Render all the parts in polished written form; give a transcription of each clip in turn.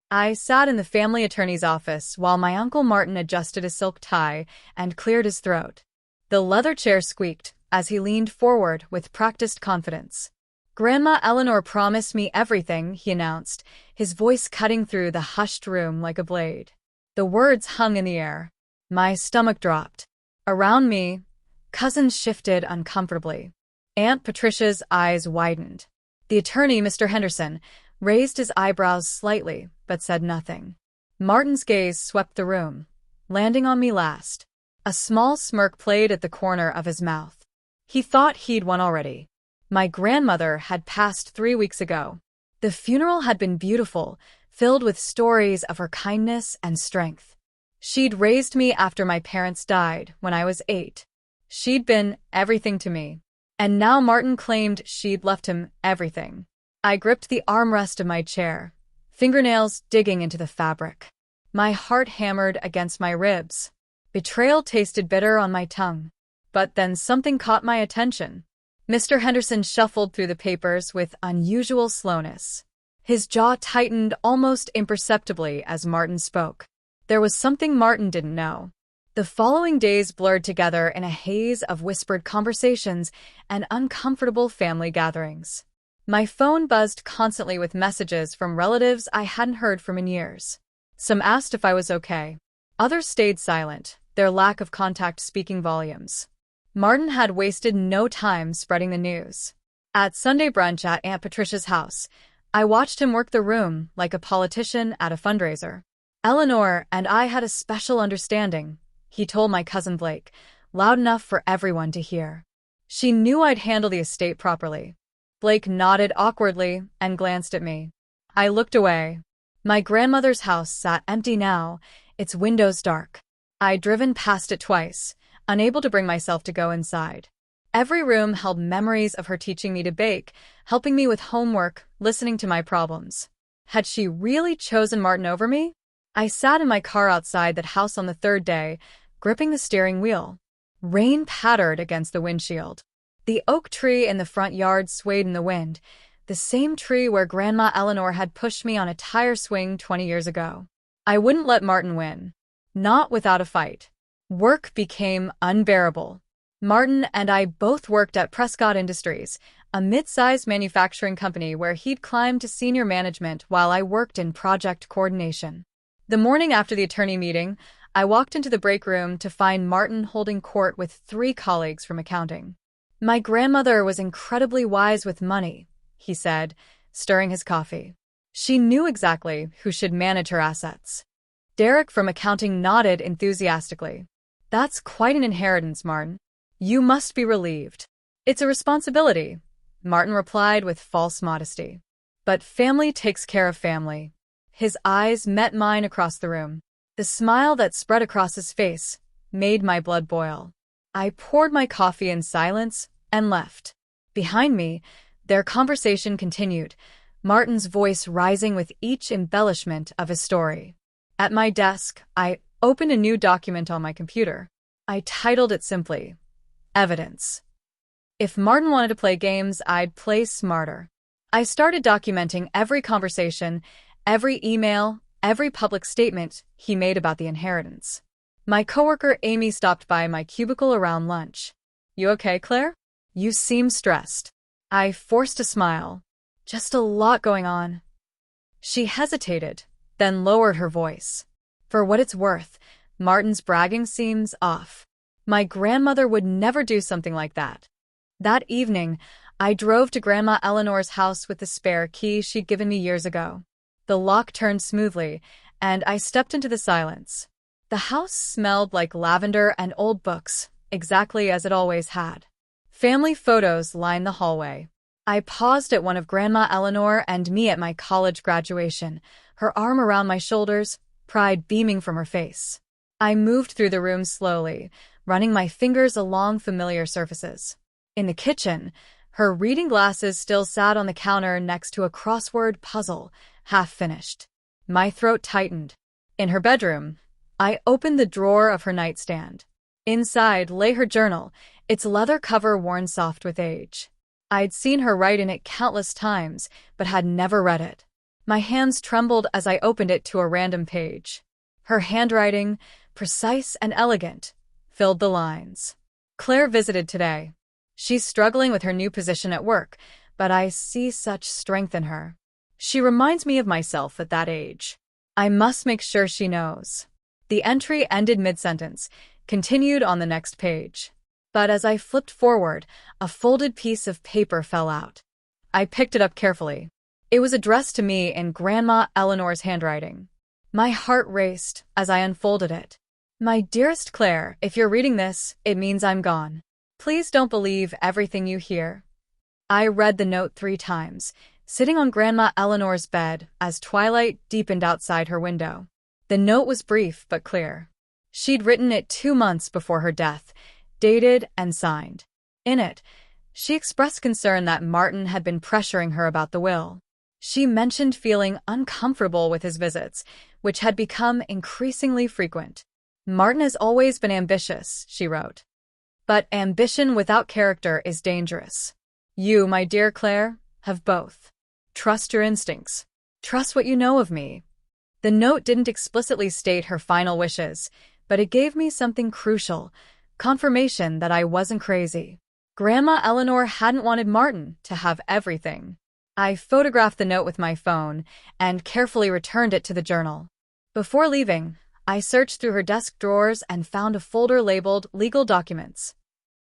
I sat in the family attorney's office while my Uncle Martin adjusted his silk tie and cleared his throat. The leather chair squeaked as he leaned forward with practiced confidence. "Grandma Eleanor promised me everything," he announced, his voice cutting through the hushed room like a blade. The words hung in the air. My stomach dropped. Around me, cousins shifted uncomfortably. Aunt Patricia's eyes widened. The attorney, Mr. Henderson, raised his eyebrows slightly, but said nothing. Martin's gaze swept the room, landing on me last. A small smirk played at the corner of his mouth. He thought he'd won already. My grandmother had passed 3 weeks ago. The funeral had been beautiful, filled with stories of her kindness and strength. She'd raised me after my parents died when I was 8. She'd been everything to me. And now Martin claimed she'd left him everything. I gripped the armrest of my chair, fingernails digging into the fabric. My heart hammered against my ribs. Betrayal tasted bitter on my tongue. But then something caught my attention. Mr. Henderson shuffled through the papers with unusual slowness. His jaw tightened almost imperceptibly as Martin spoke. There was something Martin didn't know. The following days blurred together in a haze of whispered conversations and uncomfortable family gatherings. My phone buzzed constantly with messages from relatives I hadn't heard from in years. Some asked if I was okay. Others stayed silent, their lack of contact speaking volumes. Martin had wasted no time spreading the news. At Sunday brunch at Aunt Patricia's house, I watched him work the room like a politician at a fundraiser. "Eleanor and I had a special understanding," he told my cousin Blake, loud enough for everyone to hear. "She knew I'd handle the estate properly." Blake nodded awkwardly and glanced at me. I looked away. My grandmother's house sat empty now, its windows dark. I'd driven past it twice, unable to bring myself to go inside. Every room held memories of her teaching me to bake, helping me with homework, listening to my problems. Had she really chosen Martin over me? I sat in my car outside that house on the third day, gripping the steering wheel. Rain pattered against the windshield. The oak tree in the front yard swayed in the wind, the same tree where Grandma Eleanor had pushed me on a tire swing 20 years ago. I wouldn't let Martin win. Not without a fight. Work became unbearable. Martin and I both worked at Prescott Industries, a mid-sized manufacturing company where he'd climbed to senior management while I worked in project coordination. The morning after the attorney meeting, I walked into the break room to find Martin holding court with 3 colleagues from accounting. "My grandmother was incredibly wise with money," he said, stirring his coffee. "She knew exactly who should manage her assets." Derek from accounting nodded enthusiastically. "That's quite an inheritance, Martin. You must be relieved." "It's a responsibility," Martin replied with false modesty. "But family takes care of family." His eyes met mine across the room. The smile that spread across his face made my blood boil. I poured my coffee in silence and left. Behind me, their conversation continued, Martin's voice rising with each embellishment of his story. At my desk, I opened a new document on my computer. I titled it simply, Evidence. If Martin wanted to play games, I'd play smarter. I started documenting every conversation, every email, every public statement he made about the inheritance. My coworker Amy stopped by my cubicle around lunch. "You okay, Claire? You seem stressed." I forced a smile. "Just a lot going on." She hesitated, then lowered her voice. "For what it's worth, Martin's bragging seems off. My grandmother would never do something like that." That evening, I drove to Grandma Eleanor's house with the spare key she'd given me years ago. The lock turned smoothly, and I stepped into the silence. The house smelled like lavender and old books, exactly as it always had. Family photos lined the hallway. I paused at one of Grandma Eleanor and me at my college graduation, her arm around my shoulders, pride beaming from her face. I moved through the room slowly, running my fingers along familiar surfaces. In the kitchen, her reading glasses still sat on the counter next to a crossword puzzle, half finished. My throat tightened. In her bedroom, I opened the drawer of her nightstand. Inside lay her journal, its leather cover worn soft with age. I'd seen her write in it countless times, but had never read it. My hands trembled as I opened it to a random page. Her handwriting, precise and elegant, filled the lines. Claire visited today. She's struggling with her new position at work, but I see such strength in her. She reminds me of myself at that age. I must make sure she knows. The entry ended mid-sentence, continued on the next page. But as I flipped forward, a folded piece of paper fell out. I picked it up carefully. It was addressed to me in Grandma Eleanor's handwriting. My heart raced as I unfolded it. My dearest Claire, if you're reading this, it means I'm gone. Please don't believe everything you hear. I read the note 3 times, sitting on Grandma Eleanor's bed as twilight deepened outside her window. The note was brief but clear. She'd written it 2 months before her death, dated and signed. In it, she expressed concern that Martin had been pressuring her about the will. She mentioned feeling uncomfortable with his visits, which had become increasingly frequent. Martin has always been ambitious, she wrote. But ambition without character is dangerous. You, my dear Claire, have both. Trust your instincts. Trust what you know of me. The note didn't explicitly state her final wishes, but it gave me something crucial, confirmation that I wasn't crazy. Grandma Eleanor hadn't wanted Martin to have everything. I photographed the note with my phone and carefully returned it to the journal. Before leaving, I searched through her desk drawers and found a folder labeled Legal Documents.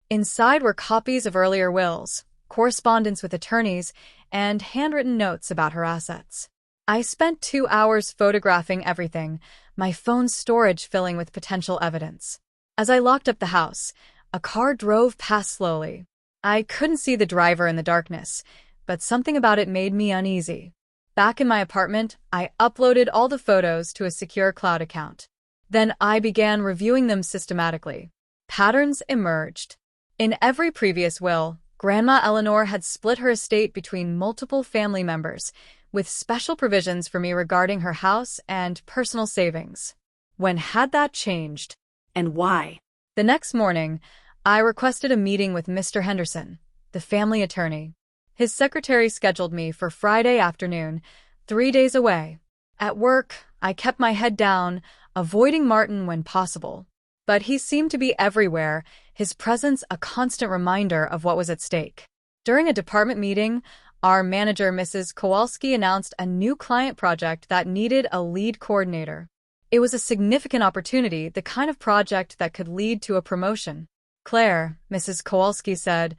Inside were copies of earlier wills, correspondence with attorneys, and handwritten notes about her assets. I spent 2 hours photographing everything, my phone's storage filling with potential evidence. As I locked up the house, a car drove past slowly. I couldn't see the driver in the darkness, but something about it made me uneasy. Back in my apartment, I uploaded all the photos to a secure cloud account. Then I began reviewing them systematically. Patterns emerged. In every previous will, Grandma Eleanor had split her estate between multiple family members, with special provisions for me regarding her house and personal savings. When had that changed? And why? The next morning, I requested a meeting with Mr. Henderson, the family attorney. His secretary scheduled me for Friday afternoon, 3 days away. At work, I kept my head down, avoiding Martin when possible. But he seemed to be everywhere, his presence a constant reminder of what was at stake. During a department meeting, our manager, Mrs. Kowalski, announced a new client project that needed a lead coordinator. It was a significant opportunity, the kind of project that could lead to a promotion. Claire, Mrs. Kowalski said,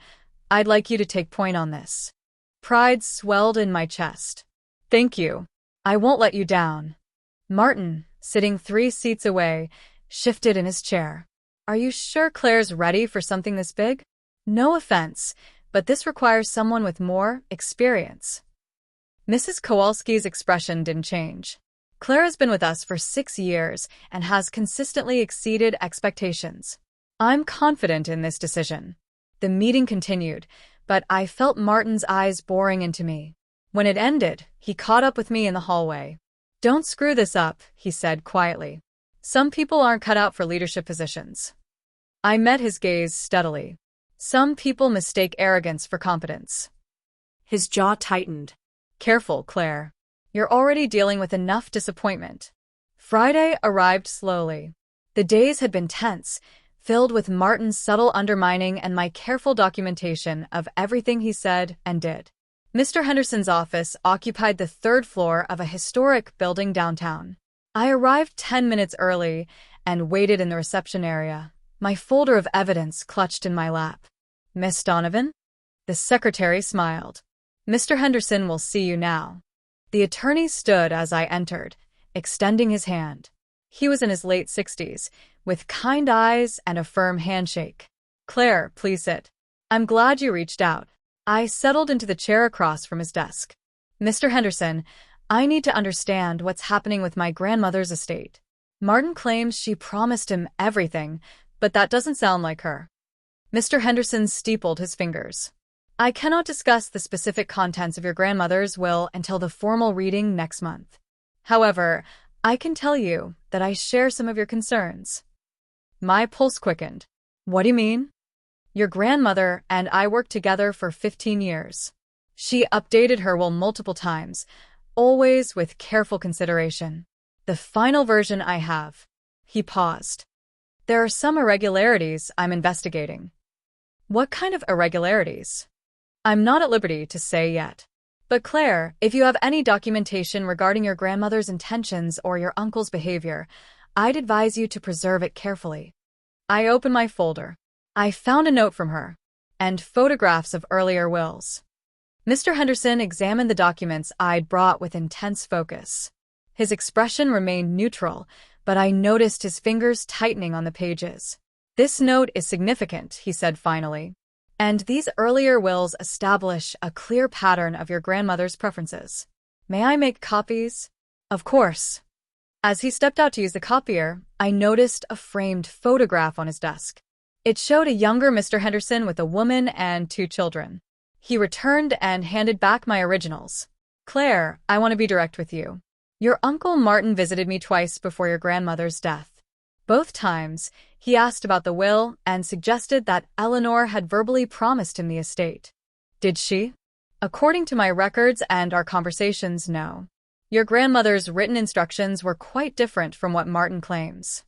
I'd like you to take point on this. Pride swelled in my chest. Thank you. I won't let you down. Martin, sitting 3 seats away, shifted in his chair. Are you sure Claire's ready for something this big? No offense, but this requires someone with more experience. Mrs. Kowalski's expression didn't change. Claire has been with us for 6 years and has consistently exceeded expectations. I'm confident in this decision. The meeting continued, but I felt Martin's eyes boring into me. When it ended, he caught up with me in the hallway. Don't screw this up, he said quietly. Some people aren't cut out for leadership positions. I met his gaze steadily. Some people mistake arrogance for competence. His jaw tightened. Careful, Claire. You're already dealing with enough disappointment. Friday arrived slowly. The days had been tense, filled with Martin's subtle undermining and my careful documentation of everything he said and did. Mr. Henderson's office occupied the 3rd floor of a historic building downtown. I arrived 10 minutes early and waited in the reception area, my folder of evidence clutched in my lap. Miss Donovan? The secretary smiled. Mr. Henderson will see you now. The attorney stood as I entered, extending his hand. He was in his late 60s, with kind eyes and a firm handshake. Claire, please sit. I'm glad you reached out. I settled into the chair across from his desk. Mr. Henderson, I need to understand what's happening with my grandmother's estate. Martin claims she promised him everything, but that doesn't sound like her. Mr. Henderson steepled his fingers. I cannot discuss the specific contents of your grandmother's will until the formal reading next month. However, I can tell you that I share some of your concerns. My pulse quickened. What do you mean? Your grandmother and I worked together for 15 years. She updated her will multiple times, always with careful consideration. The final version I have. He paused. There are some irregularities I'm investigating. What kind of irregularities? I'm not at liberty to say yet. But Claire, if you have any documentation regarding your grandmother's intentions or your uncle's behavior, I'd advise you to preserve it carefully. I opened my folder. I found a note from her, and photographs of earlier wills. Mr. Henderson examined the documents I'd brought with intense focus. His expression remained neutral, but I noticed his fingers tightening on the pages. This note is significant, he said finally. And these earlier wills establish a clear pattern of your grandmother's preferences. May I make copies? Of course. As he stepped out to use the copier, I noticed a framed photograph on his desk. It showed a younger Mr. Henderson with a woman and 2 children. He returned and handed back my originals. Claire, I want to be direct with you. Your Uncle Martin visited me twice before your grandmother's death. Both times, he asked about the will and suggested that Eleanor had verbally promised him the estate. Did she? According to my records and our conversations, no. Your grandmother's written instructions were quite different from what Martin claims.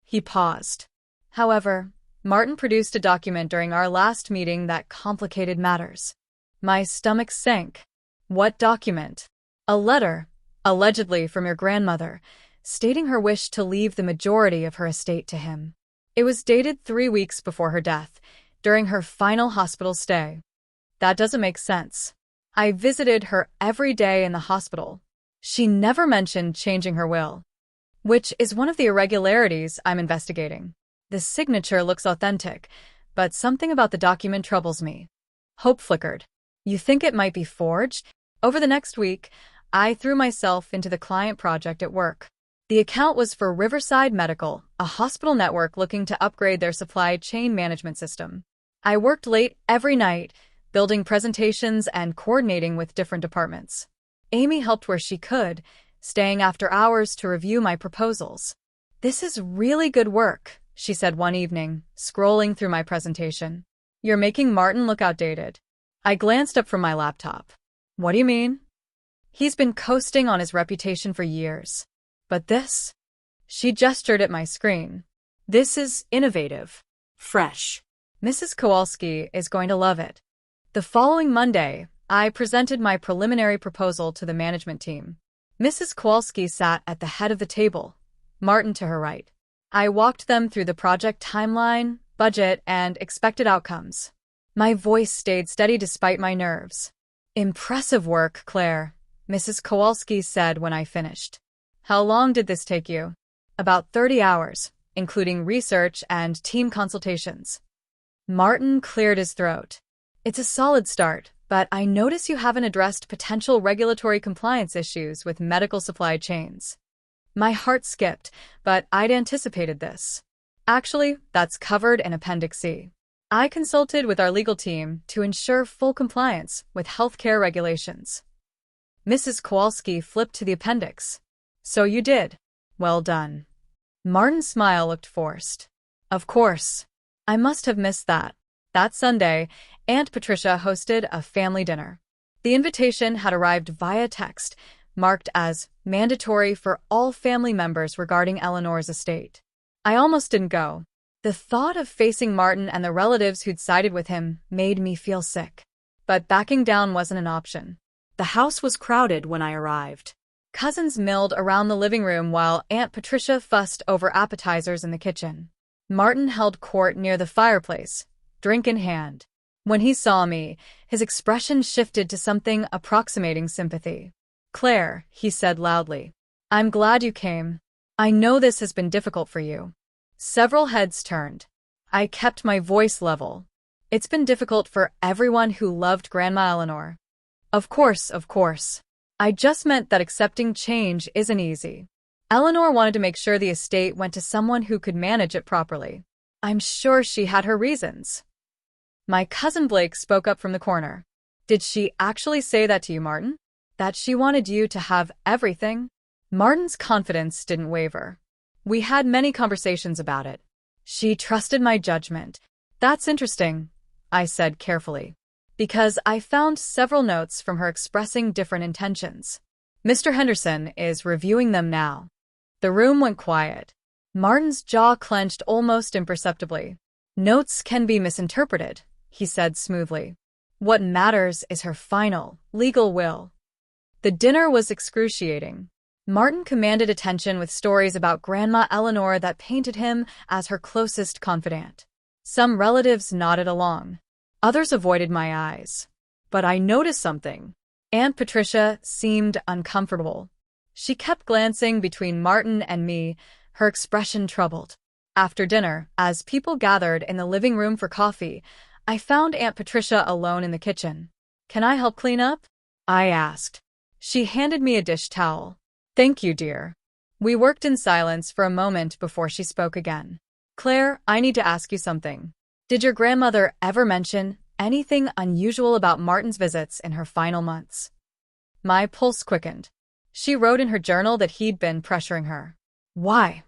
He paused. However, Martin produced a document during our last meeting that complicated matters. My stomach sank. What document? A letter, allegedly from your grandmother, stating her wish to leave the majority of her estate to him. It was dated 3 weeks before her death, during her final hospital stay. That doesn't make sense. I visited her every day in the hospital. She never mentioned changing her will, which is one of the irregularities I'm investigating. The signature looks authentic, but something about the document troubles me. Hope flickered. You think it might be forged? Over the next week, I threw myself into the client project at work. The account was for Riverside Medical, a hospital network looking to upgrade their supply chain management system. I worked late every night, building presentations and coordinating with different departments. Amy helped where she could, staying after hours to review my proposals. This is really good work, she said one evening, scrolling through my presentation. You're making Martin look outdated. I glanced up from my laptop. What do you mean? He's been coasting on his reputation for years. But this? She gestured at my screen. This is innovative. Fresh. Mrs. Kowalski is going to love it. The following Monday, I presented my preliminary proposal to the management team. Mrs. Kowalski sat at the head of the table, Martin to her right. I walked them through the project timeline, budget, and expected outcomes. My voice stayed steady despite my nerves. Impressive work, Claire, Mrs. Kowalski said when I finished. How long did this take you? About 30 hours, including research and team consultations. Martin cleared his throat. It's a solid start, but I notice you haven't addressed potential regulatory compliance issues with medical supply chains. My heart skipped, but I'd anticipated this. Actually, that's covered in Appendix C. I consulted with our legal team to ensure full compliance with healthcare regulations. Mrs. Kowalski flipped to the appendix. So you did. Well done. Martin's smile looked forced. Of course. I must have missed that. That Sunday, Aunt Patricia hosted a family dinner. The invitation had arrived via text, marked as mandatory for all family members regarding Eleanor's estate. I almost didn't go. The thought of facing Martin and the relatives who'd sided with him made me feel sick. But backing down wasn't an option. The house was crowded when I arrived. Cousins milled around the living room while Aunt Patricia fussed over appetizers in the kitchen. Martin held court near the fireplace, drink in hand. When he saw me, his expression shifted to something approximating sympathy. Claire, he said loudly, I'm glad you came. I know this has been difficult for you. Several heads turned. I kept my voice level. It's been difficult for everyone who loved Grandma Eleanor. Of course, of course. I just meant that accepting change isn't easy. Eleanor wanted to make sure the estate went to someone who could manage it properly. I'm sure she had her reasons. My cousin Blake spoke up from the corner. Did she actually say that to you, Martin? That she wanted you to have everything? Martin's confidence didn't waver. We had many conversations about it. She trusted my judgment. That's interesting, I said carefully, because I found several notes from her expressing different intentions. Mr. Henderson is reviewing them now. The room went quiet. Martin's jaw clenched almost imperceptibly. Notes can be misinterpreted, he said smoothly. What matters is her final, legal will. The dinner was excruciating. Martin commanded attention with stories about Grandma Eleanor that painted him as her closest confidant. Some relatives nodded along. Others avoided my eyes. But I noticed something. Aunt Patricia seemed uncomfortable. She kept glancing between Martin and me, her expression troubled. After dinner, as people gathered in the living room for coffee, I found Aunt Patricia alone in the kitchen. "Can I help clean up?" I asked. She handed me a dish towel. "Thank you, dear." We worked in silence for a moment before she spoke again. "Claire, I need to ask you something. Did your grandmother ever mention anything unusual about Martin's visits in her final months?" My pulse quickened. She wrote in her journal that he'd been pressuring her. Why?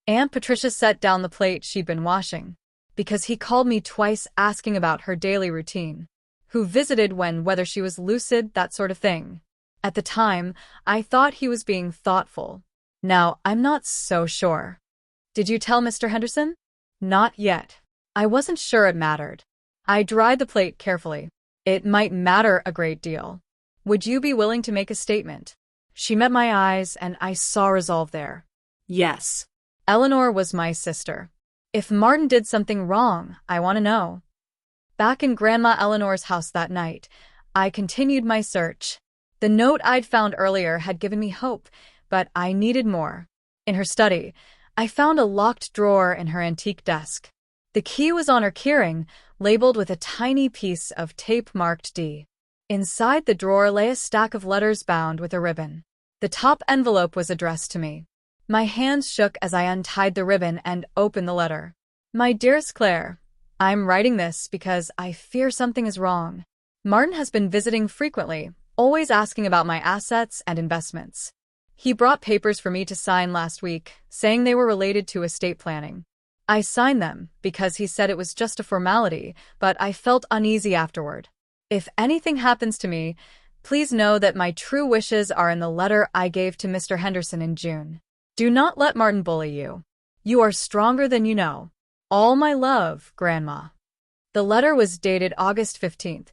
Aunt Patricia set down the plate she'd been washing. Because he called me twice asking about her daily routine. Who visited when, whether she was lucid, that sort of thing. At the time, I thought he was being thoughtful. Now, I'm not so sure. Did you tell Mr. Henderson? Not yet. I wasn't sure it mattered. I dried the plate carefully. It might matter a great deal. Would you be willing to make a statement? She met my eyes, and I saw resolve there. Yes. Eleanor was my sister. If Martin did something wrong, I want to know. Back in Grandma Eleanor's house that night, I continued my search. The note I'd found earlier had given me hope, but I needed more. In her study, I found a locked drawer in her antique desk. The key was on her keyring, labeled with a tiny piece of tape marked D. Inside the drawer lay a stack of letters bound with a ribbon. The top envelope was addressed to me. My hands shook as I untied the ribbon and opened the letter. My dearest Claire, I'm writing this because I fear something is wrong. Martin has been visiting frequently, always asking about my assets and investments. He brought papers for me to sign last week, saying they were related to estate planning. I signed them because he said it was just a formality, but I felt uneasy afterward. If anything happens to me, please know that my true wishes are in the letter I gave to Mr. Henderson in June. Do not let Martin bully you. You are stronger than you know. All my love, Grandma. The letter was dated August 15th,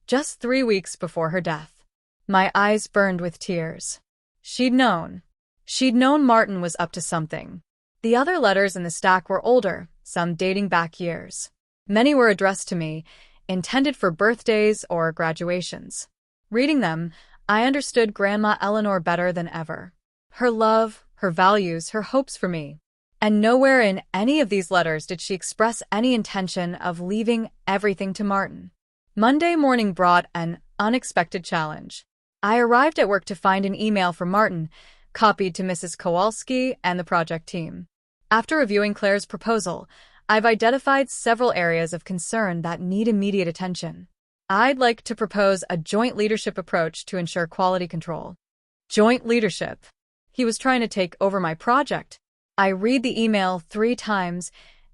just 3 weeks before her death. My eyes burned with tears. She'd known. She'd known Martin was up to something. The other letters in the stack were older, some dating back years. Many were addressed to me, intended for birthdays or graduations. Reading them, I understood Grandma Eleanor better than ever. Her love, her values, her hopes for me. And nowhere in any of these letters did she express any intention of leaving everything to Martin. Monday morning brought an unexpected challenge. I arrived at work to find an email from Martin, copied to Mrs. Kowalski and the project team. After reviewing Claire's proposal, I've identified several areas of concern that need immediate attention. I'd like to propose a joint leadership approach to ensure quality control. Joint leadership. He was trying to take over my project. I read the email 3 times,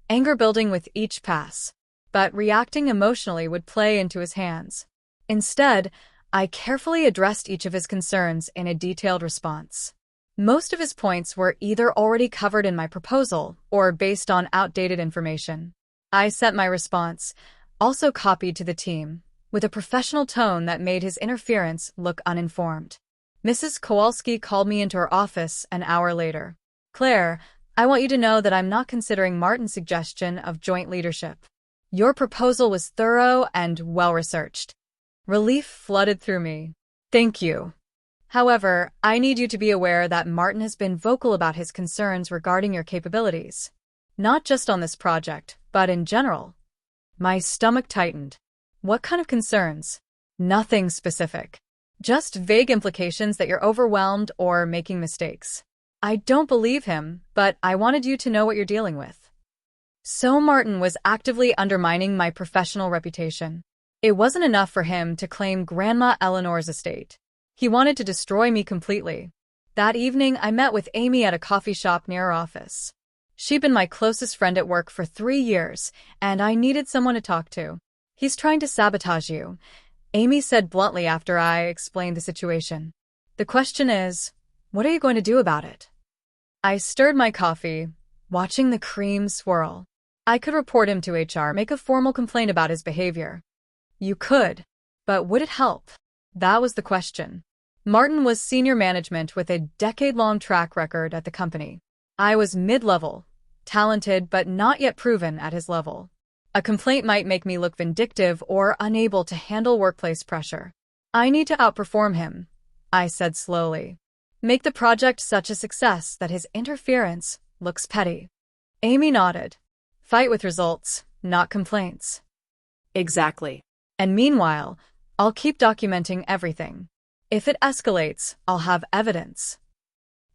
anger building with each pass. But reacting emotionally would play into his hands. Instead, I carefully addressed each of his concerns in a detailed response. Most of his points were either already covered in my proposal or based on outdated information. I sent my response, also copied to the team, with a professional tone that made his interference look uninformed. Mrs. Kowalski called me into her office an hour later. Claire, I want you to know that I'm not considering Martin's suggestion of joint leadership. Your proposal was thorough and well-researched. Relief flooded through me. Thank you. However, I need you to be aware that Martin has been vocal about his concerns regarding your capabilities. Not just on this project, but in general. My stomach tightened. What kind of concerns? Nothing specific. Just vague implications that you're overwhelmed or making mistakes. I don't believe him, but I wanted you to know what you're dealing with. So Martin was actively undermining my professional reputation. It wasn't enough for him to claim Grandma Eleanor's estate. He wanted to destroy me completely. That evening, I met with Amy at a coffee shop near her office. She'd been my closest friend at work for 3 years, and I needed someone to talk to. He's trying to sabotage you, Amy said bluntly after I explained the situation. The question is, what are you going to do about it? I stirred my coffee, watching the cream swirl. I could report him to HR, make a formal complaint about his behavior. You could, but would it help? That was the question. Martin was senior management with a decade-long track record at the company. I was mid-level, talented but not yet proven at his level. A complaint might make me look vindictive or unable to handle workplace pressure. I need to outperform him, I said slowly. Make the project such a success that his interference looks petty. Amy nodded. Fight with results, not complaints. Exactly. And meanwhile, I'll keep documenting everything. If it escalates, I'll have evidence.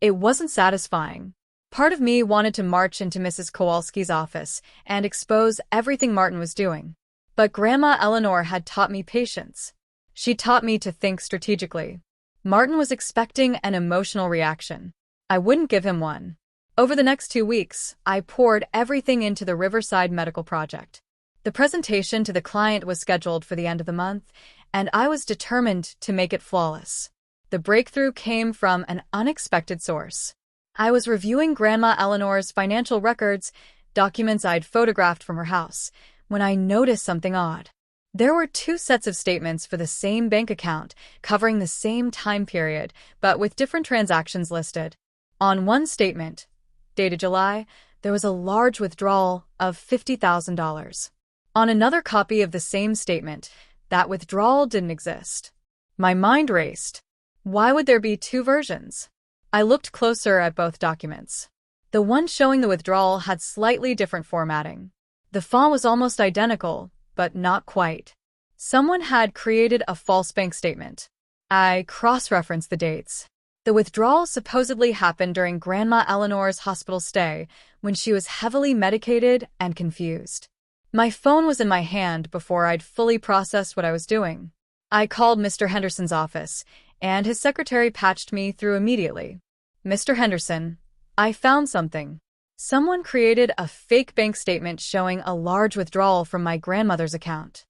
It wasn't satisfying. Part of me wanted to march into Mrs. Kowalski's office and expose everything Martin was doing. But Grandma Eleanor had taught me patience. She taught me to think strategically. Martin was expecting an emotional reaction. I wouldn't give him one. Over the next 2 weeks, I poured everything into the Riverside Medical Project. The presentation to the client was scheduled for the end of the month, and I was determined to make it flawless. The breakthrough came from an unexpected source. I was reviewing Grandma Eleanor's financial records, documents I'd photographed from her house, when I noticed something odd. There were 2 sets of statements for the same bank account, covering the same time period, but with different transactions listed. On one statement, dated July, there was a large withdrawal of $50,000. On another copy of the same statement, that withdrawal didn't exist. My mind raced. Why would there be 2 versions? I looked closer at both documents. The one showing the withdrawal had slightly different formatting. The font was almost identical, but not quite. Someone had created a false bank statement. I cross-referenced the dates. The withdrawal supposedly happened during Grandma Eleanor's hospital stay, when she was heavily medicated and confused. My phone was in my hand before I'd fully processed what I was doing. I called Mr. Henderson's office, and his secretary patched me through immediately. Mr. Henderson, I found something. Someone created a fake bank statement showing a large withdrawal from my grandmother's account.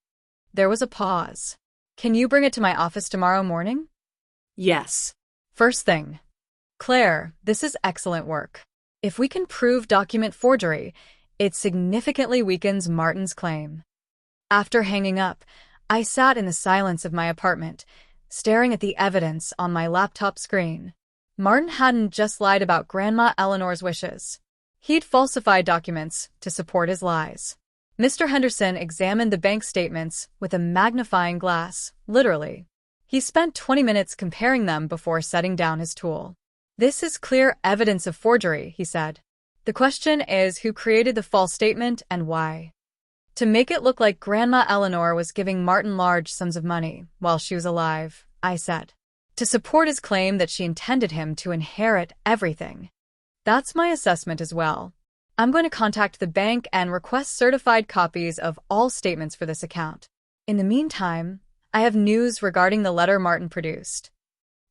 There was a pause. Can you bring it to my office tomorrow morning? Yes. First thing. Claire, this is excellent work. If we can prove document forgery, it significantly weakens Martin's claim. After hanging up, I sat in the silence of my apartment, staring at the evidence on my laptop screen. Martin hadn't just lied about Grandma Eleanor's wishes. He'd falsified documents to support his lies. Mr. Henderson examined the bank statements with a magnifying glass, literally. He spent 20 minutes comparing them before setting down his tool. This is clear evidence of forgery, he said. The question is who created the false statement and why. To make it look like Grandma Eleanor was giving Martin large sums of money while she was alive, I said. To support his claim that she intended him to inherit everything. That's my assessment as well. I'm going to contact the bank and request certified copies of all statements for this account. In the meantime, I have news regarding the letter Martin produced.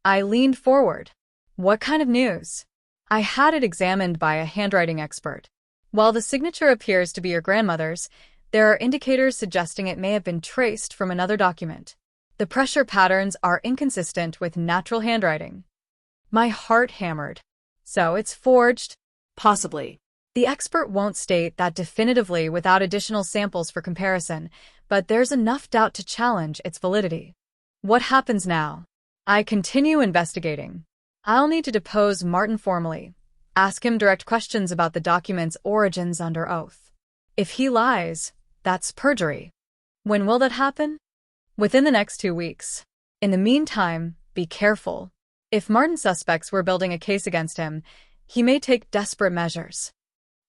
I leaned forward. What kind of news? I had it examined by a handwriting expert. While the signature appears to be your grandmother's, there are indicators suggesting it may have been traced from another document. The pressure patterns are inconsistent with natural handwriting. My heart hammered. So it's forged? Possibly. The expert won't state that definitively without additional samples for comparison, but there's enough doubt to challenge its validity. What happens now? I continue investigating. I'll need to depose Martin formally, ask him direct questions about the document's origins under oath. If he lies, that's perjury. When will that happen? Within the next 2 weeks. In the meantime, be careful. If Martin's suspects were building a case against him, he may take desperate measures.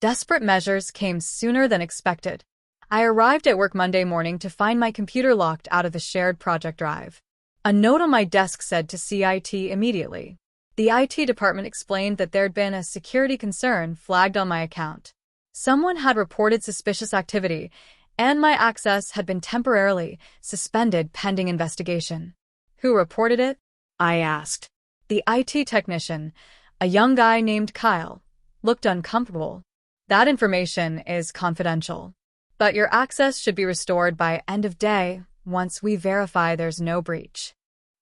Desperate measures came sooner than expected. I arrived at work Monday morning to find my computer locked out of the shared project drive. A note on my desk said to see IT immediately. The IT department explained that there'd been a security concern flagged on my account. Someone had reported suspicious activity, and my access had been temporarily suspended pending investigation. Who reported it? I asked. The IT technician, a young guy named Kyle, looked uncomfortable. That information is confidential. But your access should be restored by end of day once we verify there's no breach.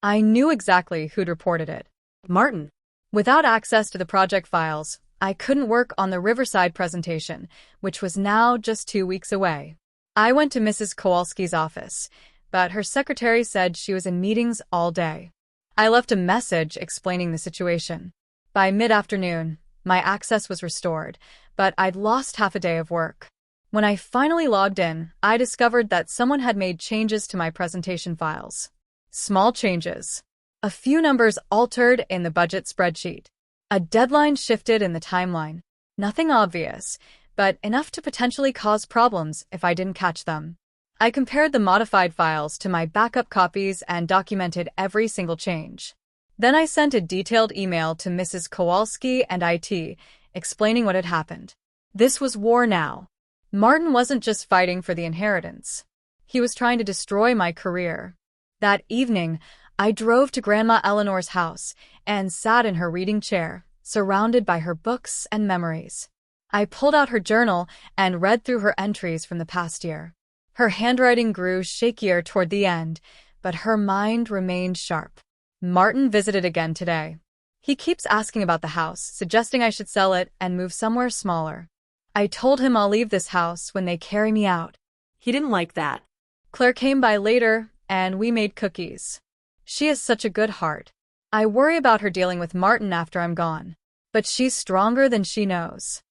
I knew exactly who'd reported it. Martin. Without access to the project files, I couldn't work on the Riverside presentation, which was now just 2 weeks away. I went to Mrs. Kowalski's office, but her secretary said she was in meetings all day. I left a message explaining the situation. By mid-afternoon, my access was restored, but I'd lost half a day of work. When I finally logged in, I discovered that someone had made changes to my presentation files. Small changes. A few numbers altered in the budget spreadsheet. A deadline shifted in the timeline. Nothing obvious, but enough to potentially cause problems if I didn't catch them. I compared the modified files to my backup copies and documented every single change. Then I sent a detailed email to Mrs. Kowalski and IT, explaining what had happened. This was war now. Martin wasn't just fighting for the inheritance. He was trying to destroy my career. That evening, I drove to Grandma Eleanor's house and sat in her reading chair, surrounded by her books and memories. I pulled out her journal and read through her entries from the past year. Her handwriting grew shakier toward the end, but her mind remained sharp. Martin visited again today. He keeps asking about the house, suggesting I should sell it and move somewhere smaller. I told him I'll leave this house when they carry me out. He didn't like that. Claire came by later, and we made cookies. She has such a good heart. I worry about her dealing with Martin after I'm gone, but she's stronger than she knows.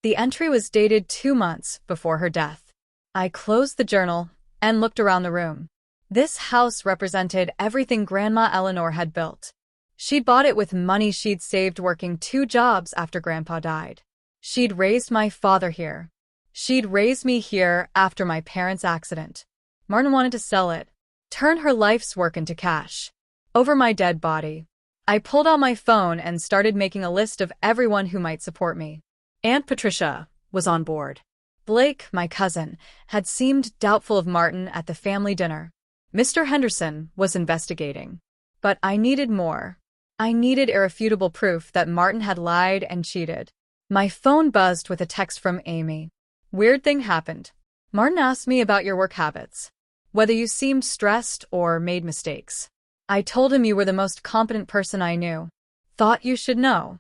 The entry was dated 2 months before her death. I closed the journal and looked around the room. This house represented everything Grandma Eleanor had built. She'd bought it with money she'd saved working 2 jobs after Grandpa died. She'd raised my father here. She'd raised me here after my parents' accident. Martin wanted to sell it, turn her life's work into cash. Over my dead body, I pulled out my phone and started making a list of everyone who might support me. Aunt Patricia was on board. Blake, my cousin, had seemed doubtful of Martin at the family dinner. Mr. Henderson was investigating. But I needed more. I needed irrefutable proof that Martin had lied and cheated. My phone buzzed with a text from Amy. Weird thing happened. Martin asked me about your work habits. Whether you seemed stressed or made mistakes. I told him you were the most competent person I knew. Thought you should know.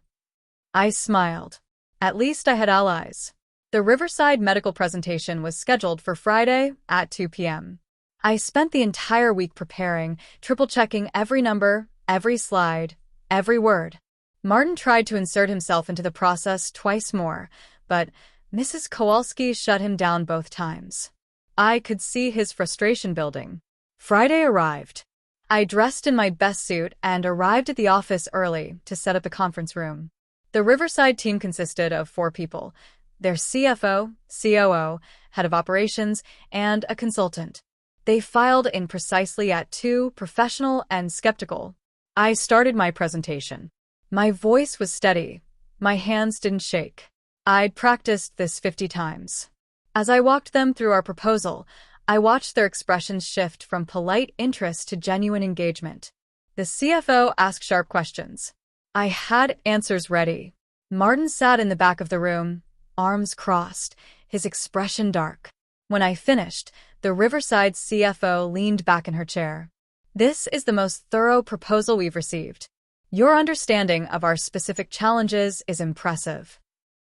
I smiled. At least I had allies. The Riverside medical presentation was scheduled for Friday at 2 p.m. I spent the entire week preparing, triple-checking every number, every slide, every word. Martin tried to insert himself into the process twice more, but Mrs. Kowalski shut him down both times. I could see his frustration building. Friday arrived. I dressed in my best suit and arrived at the office early to set up the conference room. The Riverside team consisted of 4 people, their CFO, COO, head of operations, and a consultant. They filed in precisely at 2, professional and skeptical. I started my presentation. My voice was steady. My hands didn't shake. I'd practiced this 50 times. As I walked them through our proposal, I watched their expressions shift from polite interest to genuine engagement. The CFO asked sharp questions. I had answers ready. Martin sat in the back of the room, arms crossed, his expression dark. When I finished, the Riverside CFO leaned back in her chair. This is the most thorough proposal we've received. Your understanding of our specific challenges is impressive.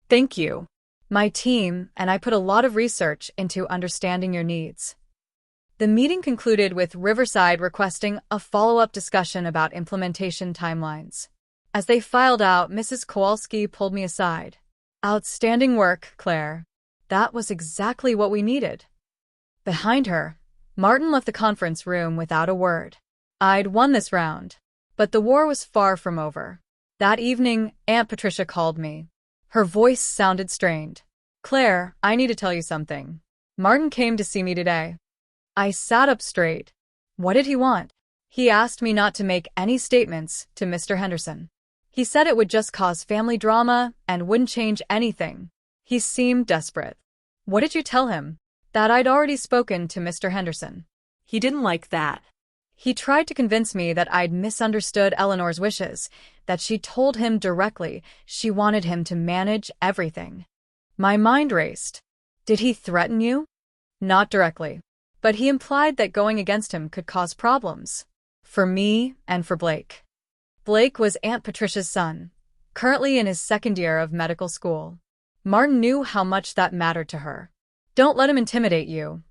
Thank you. My team and I put a lot of research into understanding your needs. The meeting concluded with Riverside requesting a follow-up discussion about implementation timelines. As they filed out, Mrs. Kowalski pulled me aside. Outstanding work, Claire. That was exactly what we needed. Behind her, Martin left the conference room without a word. I'd won this round, but the war was far from over. That evening, Aunt Patricia called me. Her voice sounded strained. Claire, I need to tell you something. Martin came to see me today. I sat up straight. What did he want? He asked me not to make any statements to Mr. Henderson. He said it would just cause family drama and wouldn't change anything. He seemed desperate. What did you tell him? That I'd already spoken to Mr. Henderson. He didn't like that. He tried to convince me that I'd misunderstood Eleanor's wishes, that she told him directly she wanted him to manage everything. My mind raced. Did he threaten you? Not directly. But he implied that going against him could cause problems. For me and for Blake. Blake was Aunt Patricia's son, currently in his second year of medical school. Martin knew how much that mattered to her. "Don't let him intimidate you,"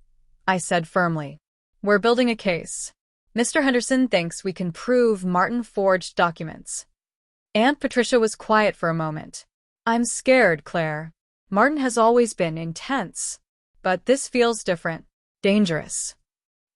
I said firmly. "We're building a case. Mr. Henderson thinks we can prove Martin forged documents." Aunt Patricia was quiet for a moment. "I'm scared, Claire. Martin has always been intense. But this feels different. Dangerous."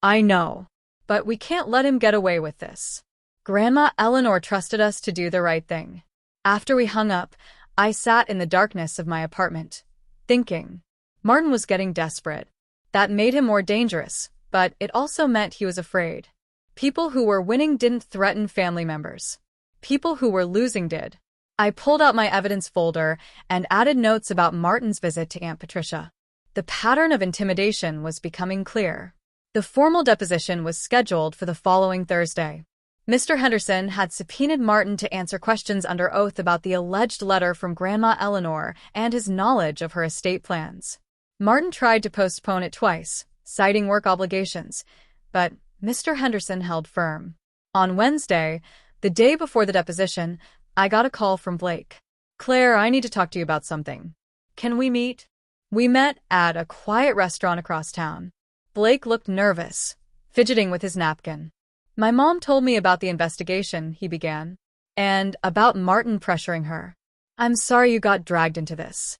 "I know. But we can't let him get away with this. Grandma Eleanor trusted us to do the right thing." After we hung up, I sat in the darkness of my apartment, thinking. Martin was getting desperate. That made him more dangerous, but it also meant he was afraid. People who were winning didn't threaten family members. People who were losing did. I pulled out my evidence folder and added notes about Martin's visit to Aunt Patricia. The pattern of intimidation was becoming clear. The formal deposition was scheduled for the following Thursday. Mr. Henderson had subpoenaed Martin to answer questions under oath about the alleged letter from Grandma Eleanor and his knowledge of her estate plans. Martin tried to postpone it twice, citing work obligations, but Mr. Henderson held firm. On Wednesday, the day before the deposition, I got a call from Blake. "Claire, I need to talk to you about something. Can we meet?" We met at a quiet restaurant across town. Blake looked nervous, fidgeting with his napkin. "My mom told me about the investigation," he began, "and about Martin pressuring her. I'm sorry you got dragged into this."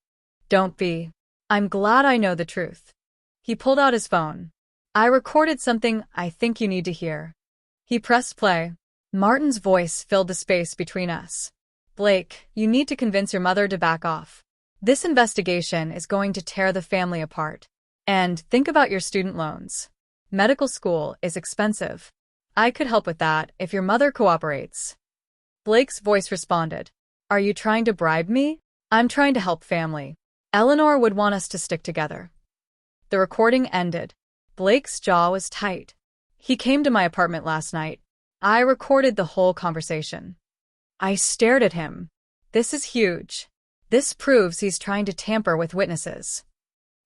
"Don't be. I'm glad I know the truth." He pulled out his phone. "I recorded something I think you need to hear." He pressed play. Martin's voice filled the space between us. "Blake, you need to convince your mother to back off. This investigation is going to tear the family apart. And think about your student loans. Medical school is expensive. I could help with that if your mother cooperates." Blake's voice responded. "Are you trying to bribe me? I'm trying to help family. Eleanor would want us to stick together." The recording ended. Blake's jaw was tight. He came to my apartment last night. I recorded the whole conversation. I stared at him. This is huge. This proves he's trying to tamper with witnesses.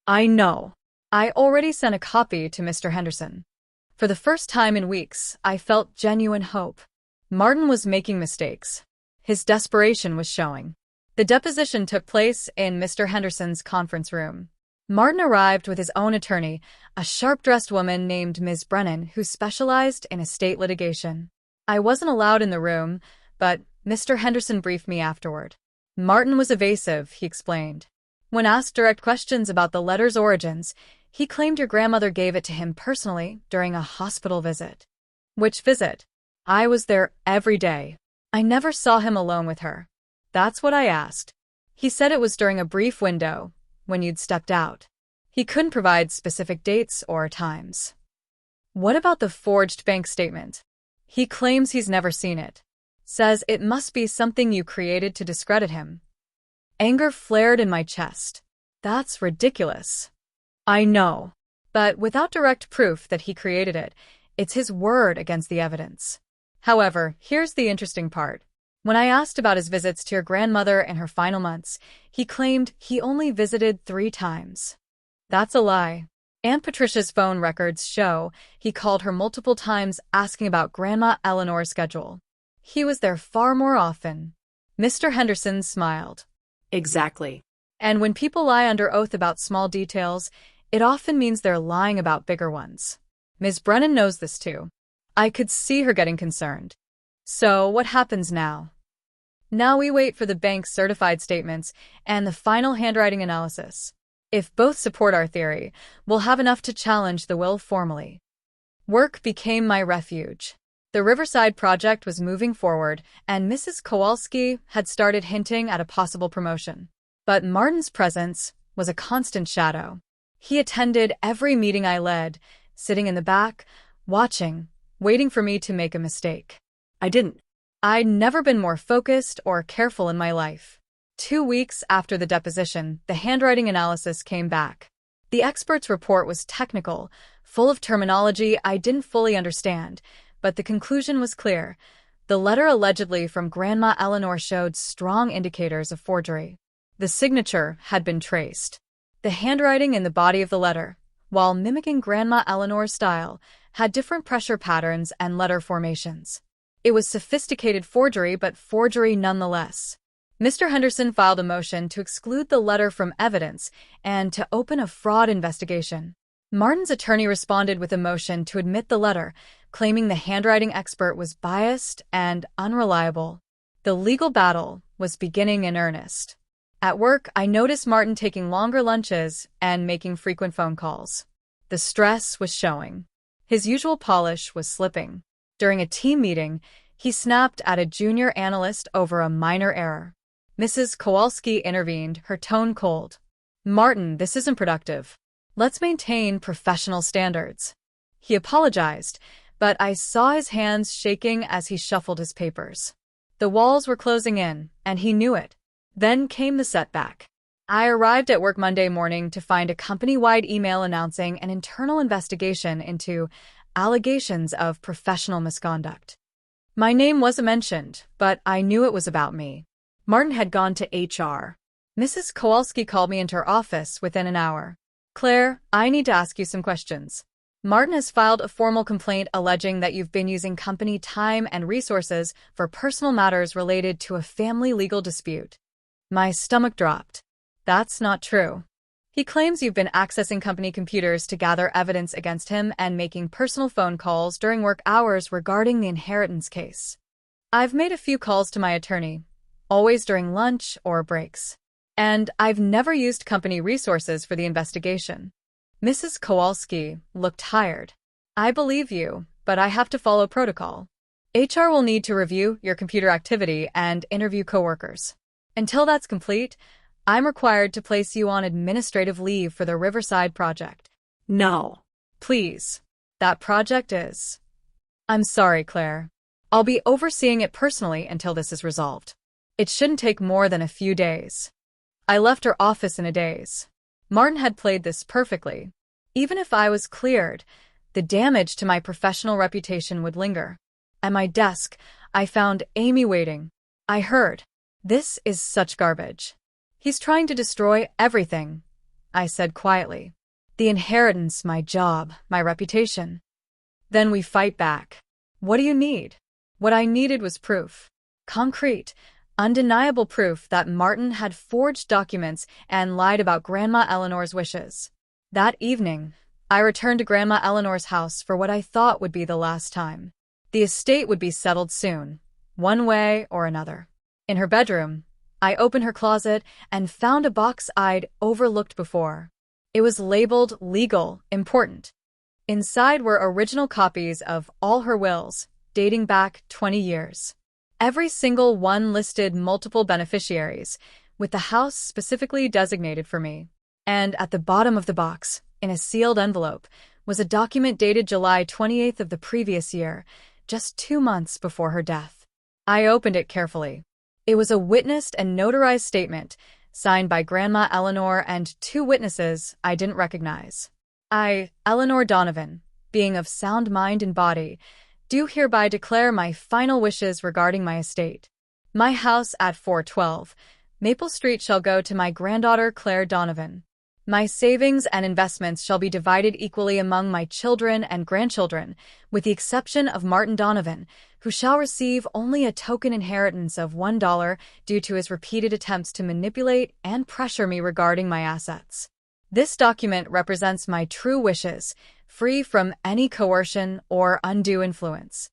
I know. I already sent a copy to Mr. Henderson. For the first time in weeks, I felt genuine hope. Martin was making mistakes. His desperation was showing. The deposition took place in Mr. Henderson's conference room. Martin arrived with his own attorney, a sharp-dressed woman named Ms. Brennan who specialized in estate litigation. I wasn't allowed in the room, but Mr. Henderson briefed me afterward. Martin was evasive, he explained. When asked direct questions about the letter's origins, he claimed your grandmother gave it to him personally during a hospital visit. Which visit? I was there every day. I never saw him alone with her. That's what I asked. He said it was during a brief window, when you'd stepped out. He couldn't provide specific dates or times. What about the forged bank statement? He claims he's never seen it. Says it must be something you created to discredit him. Anger flared in my chest. That's ridiculous. I know. But without direct proof that he created it, it's his word against the evidence. However, here's the interesting part. When I asked about his visits to your grandmother in her final months, he claimed he only visited 3 times. That's a lie. Aunt Patricia's phone records show he called her multiple times asking about Grandma Eleanor's schedule. He was there far more often. Mr. Henderson smiled. Exactly. And when people lie under oath about small details, it often means they're lying about bigger ones. Ms. Brennan knows this too. I could see her getting concerned. So what happens now? Now we wait for the bank's certified statements and the final handwriting analysis. If both support our theory, we'll have enough to challenge the will formally. Work became my refuge. The Riverside project was moving forward, and Mrs. Kowalski had started hinting at a possible promotion. But Martin's presence was a constant shadow. He attended every meeting I led, sitting in the back, watching, waiting for me to make a mistake. I didn't. I'd never been more focused or careful in my life. 2 weeks after the deposition, the handwriting analysis came back. The expert's report was technical, full of terminology I didn't fully understand, but the conclusion was clear. The letter allegedly from Grandma Eleanor showed strong indicators of forgery. The signature had been traced. The handwriting in the body of the letter, while mimicking Grandma Eleanor's style, had different pressure patterns and letter formations. It was sophisticated forgery, but forgery nonetheless. Mr. Henderson filed a motion to exclude the letter from evidence and to open a fraud investigation. Martin's attorney responded with a motion to admit the letter, claiming the handwriting expert was biased and unreliable. The legal battle was beginning in earnest. At work, I noticed Martin taking longer lunches and making frequent phone calls. The stress was showing. His usual polish was slipping. During a team meeting, he snapped at a junior analyst over a minor error. Mrs. Kowalski intervened, her tone cold. "Martin, this isn't productive. Let's maintain professional standards." He apologized, but I saw his hands shaking as he shuffled his papers. The walls were closing in, and he knew it. Then came the setback. I arrived at work Monday morning to find a company-wide email announcing an internal investigation into allegations of professional misconduct. My name wasn't mentioned, but I knew it was about me. Martin had gone to HR. Mrs. Kowalski called me into her office within an hour. "Claire, I need to ask you some questions. Martin has filed a formal complaint alleging that you've been using company time and resources for personal matters related to a family legal dispute." My stomach dropped. "That's not true." He claims you've been accessing company computers to gather evidence against him and making personal phone calls during work hours regarding the inheritance case. "I've made a few calls to my attorney, always during lunch or breaks. And I've never used company resources for the investigation." Mrs. Kowalski looked tired. "I believe you, but I have to follow protocol. HR will need to review your computer activity and interview coworkers. Until that's complete, I'm required to place you on administrative leave for the Riverside project." No. "Please. That project is—" "I'm sorry, Claire. I'll be overseeing it personally until this is resolved. It shouldn't take more than a few days." I left her office in a daze. Martin had played this perfectly. Even if I was cleared, the damage to my professional reputation would linger. At my desk, I found Amy waiting. I heard, "This is such garbage." "He's trying to destroy everything," I said quietly. "The inheritance, my job, my reputation." "Then we fight back." "What do you need?" What I needed was proof. Concrete, undeniable proof that Martin had forged documents and lied about Grandma Eleanor's wishes. That evening, I returned to Grandma Eleanor's house for what I thought would be the last time. The estate would be settled soon, one way or another. In her bedroom, I opened her closet and found a box I'd overlooked before. It was labeled legal, important. Inside were original copies of all her wills, dating back 20 years. Every single one listed multiple beneficiaries, with the house specifically designated for me. And at the bottom of the box, in a sealed envelope, was a document dated July 28th of the previous year, just 2 months before her death. I opened it carefully. It was a witnessed and notarized statement, signed by Grandma Eleanor and 2 witnesses I didn't recognize. I, Eleanor Donovan, being of sound mind and body, do hereby declare my final wishes regarding my estate. My house at 412 Maple Street shall go to my granddaughter Claire Donovan. My savings and investments shall be divided equally among my children and grandchildren, with the exception of Martin Donovan, who shall receive only a token inheritance of $1 due to his repeated attempts to manipulate and pressure me regarding my assets. This document represents my true wishes, free from any coercion or undue influence.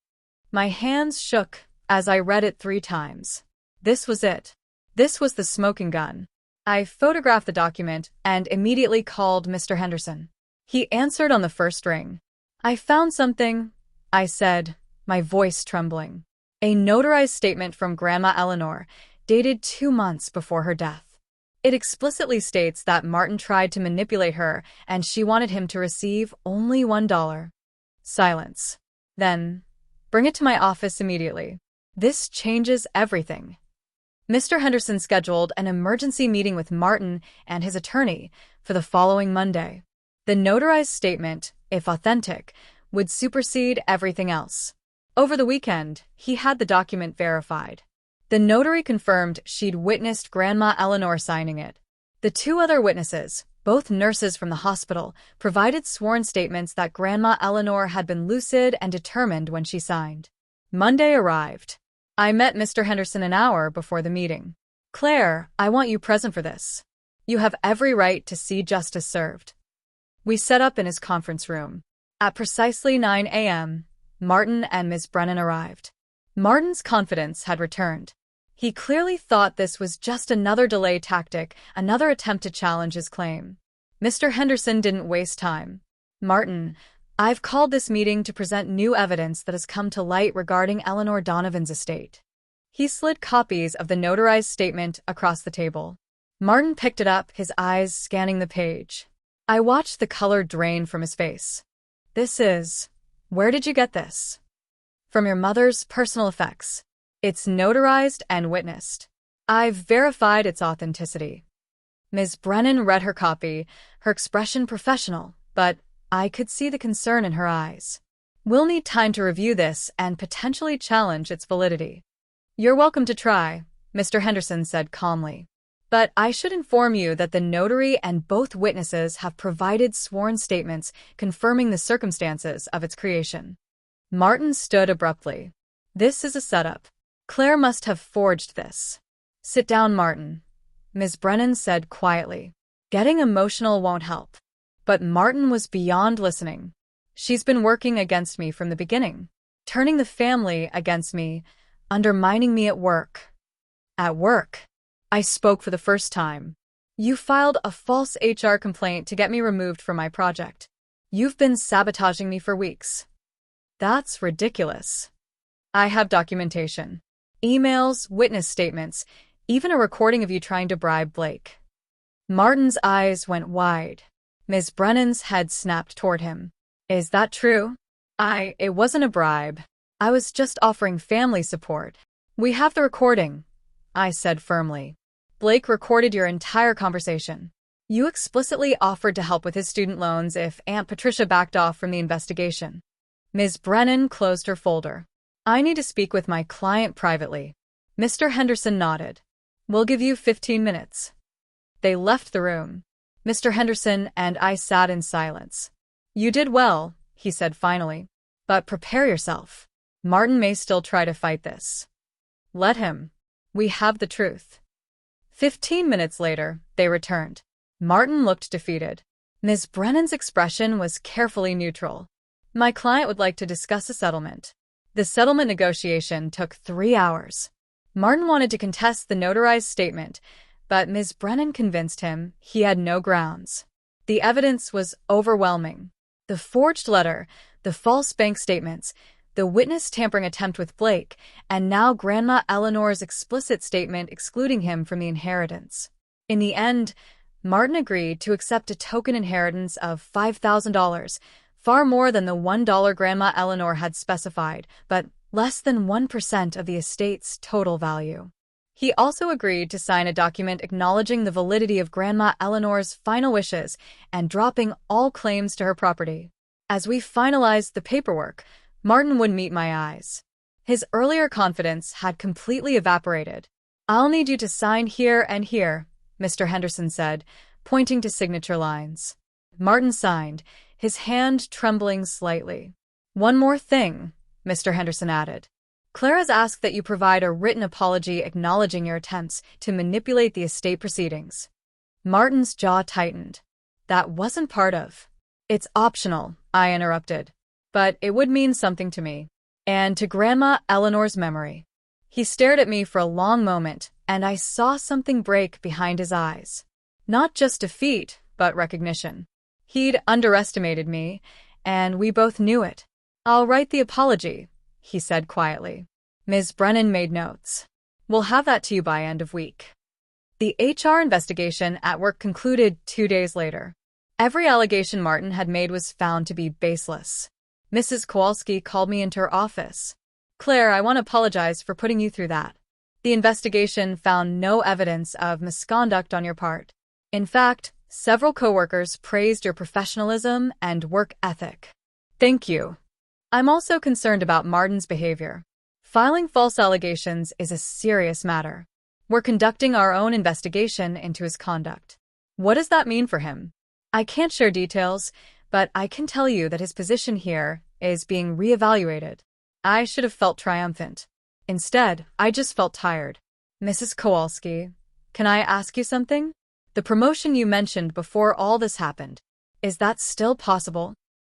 My hands shook as I read it 3 times. This was it. This was the smoking gun. I photographed the document and immediately called Mr. Henderson. He answered on the first ring. "I found something," I said, my voice trembling. A notarized statement from Grandma Eleanor, dated 2 months before her death. It explicitly states that Martin tried to manipulate her and she wanted him to receive only $1. Silence. Then, "Bring it to my office immediately. This changes everything." Mr. Henderson scheduled an emergency meeting with Martin and his attorney for the following Monday. The notarized statement, if authentic, would supersede everything else. Over the weekend, he had the document verified. The notary confirmed she'd witnessed Grandma Eleanor signing it. The 2 other witnesses, both nurses from the hospital, provided sworn statements that Grandma Eleanor had been lucid and determined when she signed. Monday arrived. I met Mr. Henderson an hour before the meeting. Claire, I want you present for this. You have every right to see justice served. We set up in his conference room. At precisely 9 a.m., Martin and Ms. Brennan arrived. Martin's confidence had returned. He clearly thought this was just another delay tactic, another attempt to challenge his claim. Mr. Henderson didn't waste time. Martin, I've called this meeting to present new evidence that has come to light regarding Eleanor Donovan's estate. He slid copies of the notarized statement across the table. Martin picked it up, his eyes scanning the page. I watched the color drain from his face. Where did you get this? From your mother's personal effects. It's notarized and witnessed. I've verified its authenticity. Ms. Brennan read her copy, her expression professional, but I could see the concern in her eyes. We'll need time to review this and potentially challenge its validity. You're welcome to try, Mr. Henderson said calmly. But I should inform you that the notary and both witnesses have provided sworn statements confirming the circumstances of its creation. Martin stood abruptly. This is a setup. Claire must have forged this. Sit down, Martin, Ms. Brennan said quietly. Getting emotional won't help. But Martin was beyond listening. She's been working against me from the beginning, turning the family against me, undermining me at work. At work? I spoke for the first time. You filed a false HR complaint to get me removed from my project. You've been sabotaging me for weeks. That's ridiculous. I have documentation. Emails, witness statements, even a recording of you trying to bribe Blake. Martin's eyes went wide. Ms. Brennan's head snapped toward him. Is that true? It wasn't a bribe. I was just offering family support. We have the recording, I said firmly. Blake recorded your entire conversation. You explicitly offered to help with his student loans if Aunt Patricia backed off from the investigation. Ms. Brennan closed her folder. I need to speak with my client privately. Mr. Henderson nodded. We'll give you 15 minutes. They left the room. Mr. Henderson and I sat in silence. You did well, he said finally. But prepare yourself. Martin may still try to fight this. Let him. We have the truth. 15 minutes later, they returned. Martin looked defeated. Ms. Brennan's expression was carefully neutral. My client would like to discuss a settlement. The settlement negotiation took 3 hours. Martin wanted to contest the notarized statement, but Ms. Brennan convinced him he had no grounds. The evidence was overwhelming. The forged letter, the false bank statements, the witness tampering attempt with Blake, and now Grandma Eleanor's explicit statement excluding him from the inheritance. In the end, Martin agreed to accept a token inheritance of $5,000, far more than the $1 Grandma Eleanor had specified, but less than 1% of the estate's total value. He also agreed to sign a document acknowledging the validity of Grandma Eleanor's final wishes and dropping all claims to her property. As we finalized the paperwork, Martin wouldn't meet my eyes. His earlier confidence had completely evaporated. I'll need you to sign here and here, Mr. Henderson said, pointing to signature lines. Martin signed, his hand trembling slightly. One more thing, Mr. Henderson added. Claire has asked that you provide a written apology acknowledging your attempts to manipulate the estate proceedings. Martin's jaw tightened. That wasn't part of. It's optional, I interrupted. But it would mean something to me. And to Grandma Eleanor's memory. He stared at me for a long moment, and I saw something break behind his eyes. Not just defeat, but recognition. He'd underestimated me, and we both knew it. I'll write the apology, he said quietly. Ms. Brennan made notes. We'll have that to you by end of week. The HR investigation at work concluded 2 days later. Every allegation Martin had made was found to be baseless. Mrs. Kowalski called me into her office. Claire, I want to apologize for putting you through that. The investigation found no evidence of misconduct on your part. In fact, several coworkers praised your professionalism and work ethic. Thank you. I'm also concerned about Martin's behavior. Filing false allegations is a serious matter. We're conducting our own investigation into his conduct. What does that mean for him? I can't share details, but I can tell you that his position here is being reevaluated. I should have felt triumphant. Instead, I just felt tired. Mrs. Kowalski, can I ask you something? The promotion you mentioned before all this happened, is that still possible?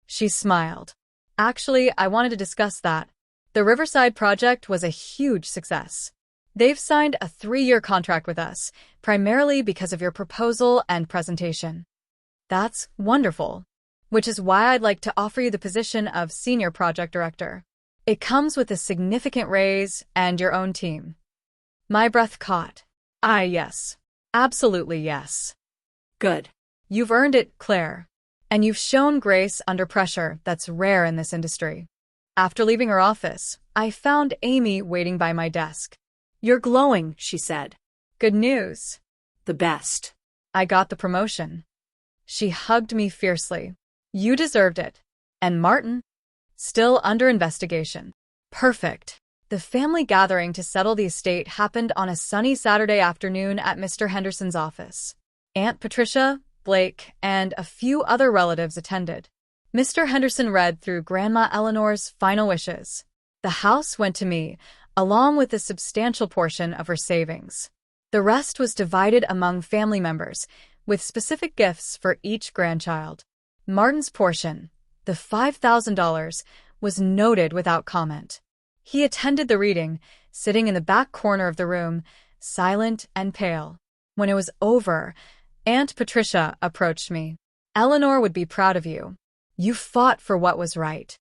She smiled. Actually, I wanted to discuss that. The Riverside project was a huge success. They've signed a 3-year contract with us, primarily because of your proposal and presentation. That's wonderful. Which is why I'd like to offer you the position of Senior Project Director. It comes with a significant raise and your own team. My breath caught. Yes. Absolutely yes. Good. You've earned it, Claire. And you've shown grace under pressure that's rare in this industry. After leaving her office, I found Amy waiting by my desk. You're glowing, she said. Good news. The best. I got the promotion. She hugged me fiercely. You deserved it. And Martin? Still under investigation. Perfect. The family gathering to settle the estate happened on a sunny Saturday afternoon at Mr. Henderson's office. Aunt Patricia, Blake, and a few other relatives attended. Mr. Henderson read through Grandma Eleanor's final wishes. The house went to me, along with a substantial portion of her savings. The rest was divided among family members, with specific gifts for each grandchild. Martin's portion, the $5,000, was noted without comment. He attended the reading, sitting in the back corner of the room, silent and pale. When it was over, Aunt Patricia approached me. Eleanor would be proud of you. You fought for what was right.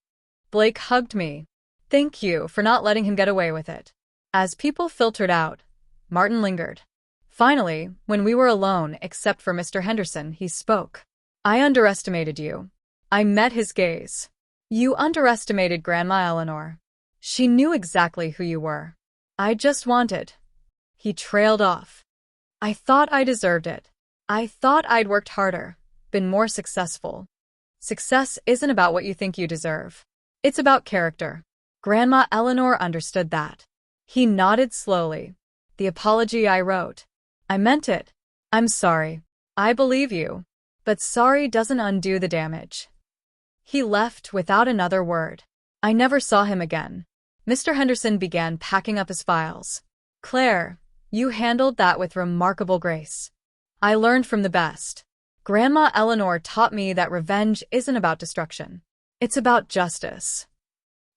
Blake hugged me. Thank you for not letting him get away with it. As people filtered out, Martin lingered. Finally, when we were alone except for Mr. Henderson, he spoke. I underestimated you. I met his gaze. You underestimated Grandma Eleanor. She knew exactly who you were. I just wanted. He trailed off. I thought I deserved it. I thought I'd worked harder, been more successful. Success isn't about what you think you deserve. It's about character. Grandma Eleanor understood that. He nodded slowly. The apology I wrote. I meant it. I'm sorry. I believe you. But sorry doesn't undo the damage. He left without another word. I never saw him again. Mr. Henderson began packing up his files. Claire, you handled that with remarkable grace. I learned from the best. Grandma Eleanor taught me that revenge isn't about destruction. It's about justice.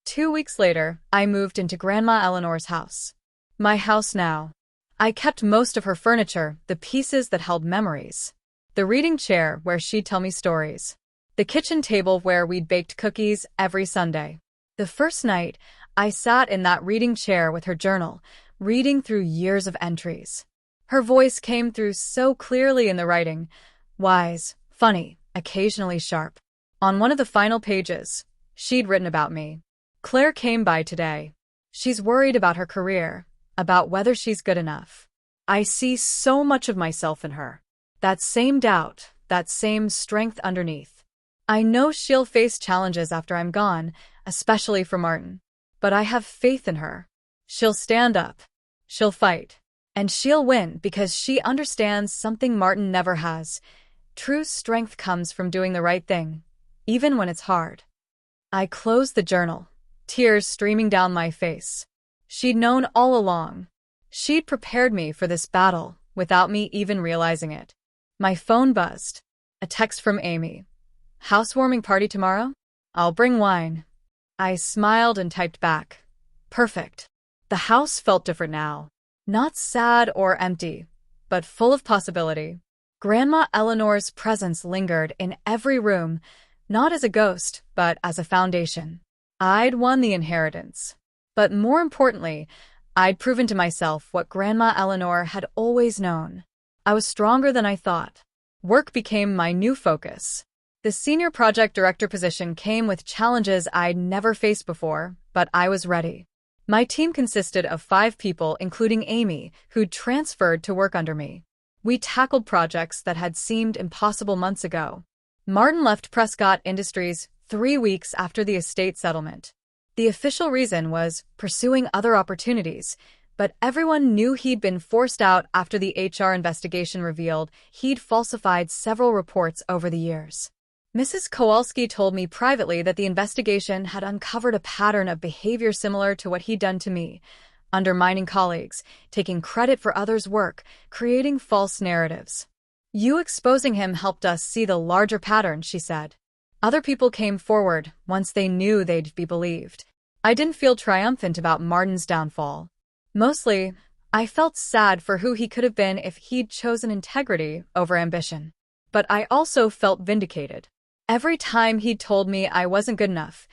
2 weeks later, I moved into Grandma Eleanor's house. My house now. I kept most of her furniture, the pieces that held memories. The reading chair where she'd tell me stories. The kitchen table where we'd baked cookies every Sunday. The first night, I sat in that reading chair with her journal, reading through years of entries. Her voice came through so clearly in the writing, wise, funny, occasionally sharp. On one of the final pages, she'd written about me. Claire came by today. She's worried about her career, about whether she's good enough. I see so much of myself in her. That same doubt, that same strength underneath. I know she'll face challenges after I'm gone, especially for Martin. But I have faith in her. She'll stand up. She'll fight. And she'll win because she understands something Martin never has. True strength comes from doing the right thing, even when it's hard. I closed the journal, tears streaming down my face. She'd known all along. She'd prepared me for this battle without me even realizing it. My phone buzzed. A text from Amy. Housewarming party tomorrow? I'll bring wine. I smiled and typed back. Perfect. The house felt different now. Not sad or empty, but full of possibility. Grandma Eleanor's presence lingered in every room, not as a ghost, but as a foundation. I'd won the inheritance. But more importantly, I'd proven to myself what Grandma Eleanor had always known. I was stronger than I thought. Work became my new focus. The senior project director position came with challenges I'd never faced before, but I was ready. My team consisted of 5 people, including Amy, who'd transferred to work under me. We tackled projects that had seemed impossible months ago. Martin left Prescott Industries 3 weeks after the estate settlement. The official reason was pursuing other opportunities, but everyone knew he'd been forced out after the HR investigation revealed he'd falsified several reports over the years. Mrs. Kowalski told me privately that the investigation had uncovered a pattern of behavior similar to what he'd done to me, undermining colleagues, taking credit for others' work, creating false narratives. You exposing him helped us see the larger pattern, she said. Other people came forward once they knew they'd be believed. I didn't feel triumphant about Martin's downfall. Mostly, I felt sad for who he could have been if he'd chosen integrity over ambition. But I also felt vindicated. Every time he'd told me I wasn't good enough,